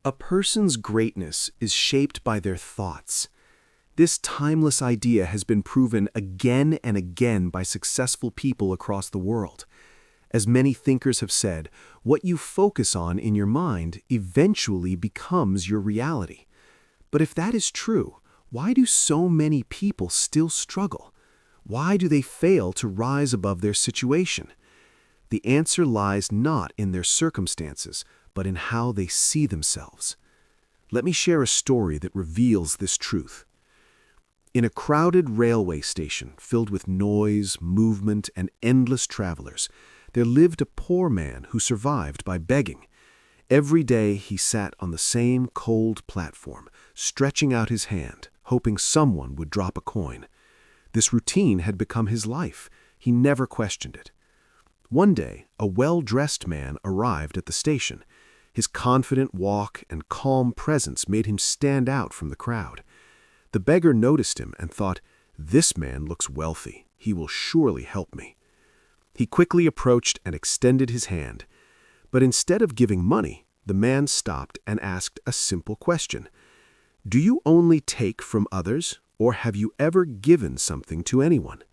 A person's greatness is shaped by their thoughts. This timeless idea has been proven again and again by successful people across the world. As many thinkers have said, what you focus on in your mind eventually becomes your reality. But if that is true, why do so many people still struggle? Why do they fail to rise above their situation? The answer lies not in their circumstances, but in how they see themselves. Let me share a story that reveals this truth. In a crowded railway station filled with noise, movement, and endless travelers, there lived a poor man who survived by begging. Every day he sat on the same cold platform, stretching out his hand, hoping someone would drop a coin. This routine had become his life. He never questioned it. One day, a well-dressed man arrived at the station. His confident walk and calm presence made him stand out from the crowd. The beggar noticed him and thought, "This man looks wealthy. He will surely help me." He quickly approached and extended his hand. But instead of giving money, the man stopped and asked a simple question. "Do you only take from others, or have you ever given something to anyone?"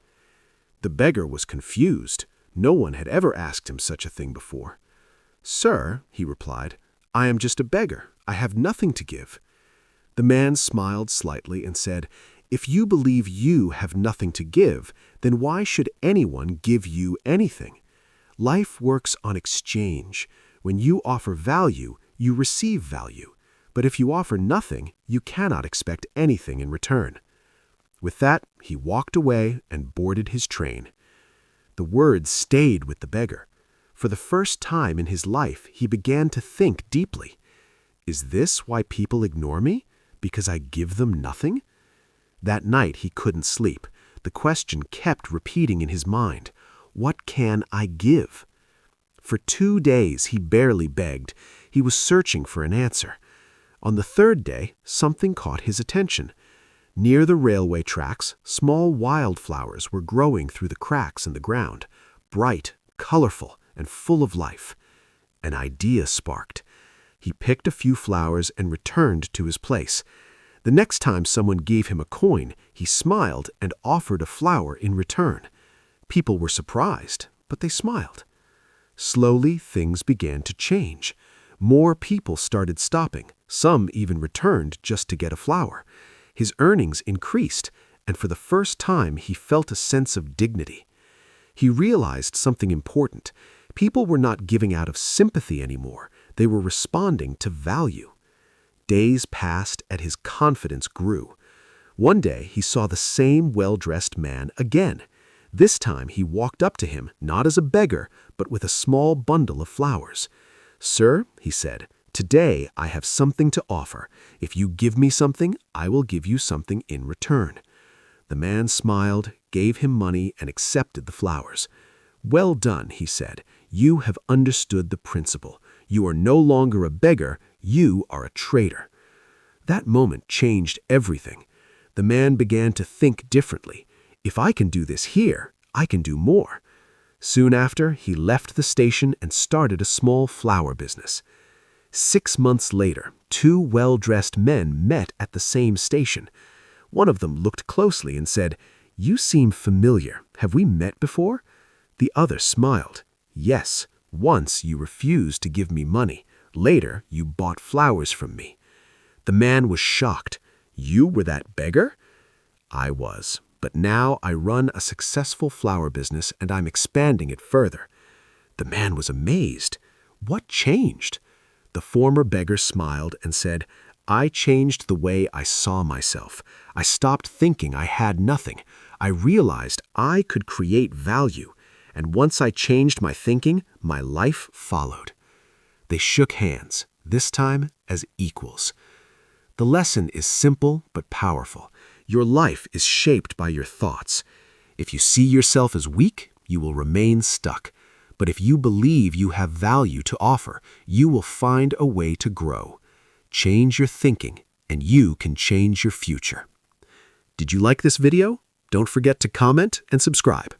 The beggar was confused. No one had ever asked him such a thing before. "Sir," he replied, "I am just a beggar. I have nothing to give." The man smiled slightly and said, "If you believe you have nothing to give, then why should anyone give you anything? Life works on exchange. When you offer value, you receive value. But if you offer nothing, you cannot expect anything in return." With that, he walked away and boarded his train. The words stayed with the beggar. For the first time in his life, he began to think deeply. Is this why people ignore me? Because I give them nothing? That night he couldn't sleep. The question kept repeating in his mind. What can I give? For 2 days he barely begged. He was searching for an answer. On the third day, something caught his attention. Near the railway tracks, small wildflowers were growing through the cracks in the ground, bright, colorful, and full of life. An idea sparked. He picked a few flowers and returned to his place. The next time someone gave him a coin, he smiled and offered a flower in return. People were surprised, but they smiled. Slowly, things began to change. More people started stopping. Some even returned just to get a flower. His earnings increased, and for the first time he felt a sense of dignity. He realized something important. People were not giving out of sympathy anymore. They were responding to value. Days passed and his confidence grew. One day he saw the same well-dressed man again. This time he walked up to him, not as a beggar, but with a small bundle of flowers. "Sir," he said, "today I have something to offer. If you give me something, I will give you something in return." The man smiled, gave him money, and accepted the flowers. "Well done," he said. "You have understood the principle. You are no longer a beggar, you are a trader." That moment changed everything. The man began to think differently. If I can do this here, I can do more. Soon after, he left the station and started a small flower business. 6 months later, 2 well-dressed men met at the same station. One of them looked closely and said, "You seem familiar. Have we met before?" The other smiled. "Yes, once you refused to give me money. Later, you bought flowers from me." The man was shocked. "You were that beggar?" "I was, but now I run a successful flower business and I'm expanding it further." The man was amazed. What changed? The former beggar smiled and said, "I changed the way I saw myself. I stopped thinking I had nothing. I realized I could create value. And once I changed my thinking, my life followed." They shook hands, this time as equals. The lesson is simple but powerful. Your life is shaped by your thoughts. If you see yourself as weak, you will remain stuck. But if you believe you have value to offer, you will find a way to grow. Change your thinking, and you can change your future. Did you like this video? Don't forget to comment and subscribe.